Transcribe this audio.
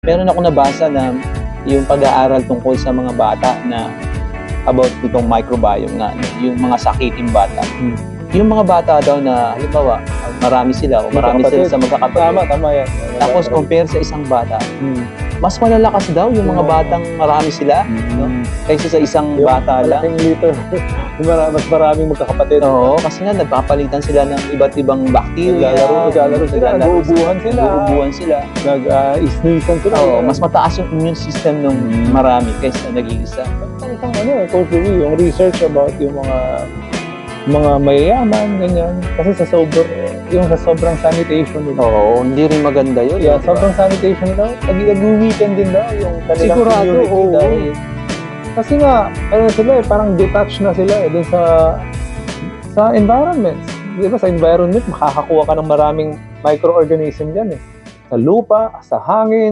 meron ako nabasa na yung pag-aaral tungkol sa mga bata na about itong microbiome nga, yung mga sakiting bata. Yung mga bata daw na, halimbawa, marami sila sa magkakapatid. Tama yan. Tapos compare sa isang bata, mas malalakas daw yung mga batang marami sila, no? Kaysa sa isang bata lang. Lito. Mas maraming magkakapatid. Oo, kasi nga nagpapalitan sila ng iba't ibang bacteria. Naglalaro sila, nag-uubuhan sila. Nag-isnisan sila. Oo, mas mataas yung immune system ng marami kaysa nag-iisa. Talagang culturally, yung research about yung mga mayayaman, ganyan. Kasi sa sobrang sanitation nila. Oo, hindi rin maganda yun. Yeah, sobrang sanitation nila. Nag-weekend din daw yung kanilang Sigurado, community. oo. Dahil, kasi nga, parang detached na sila dun sa environment. Di ba, sa environment, makakakuha ka ng maraming microorganism dyan Sa lupa, sa hangin,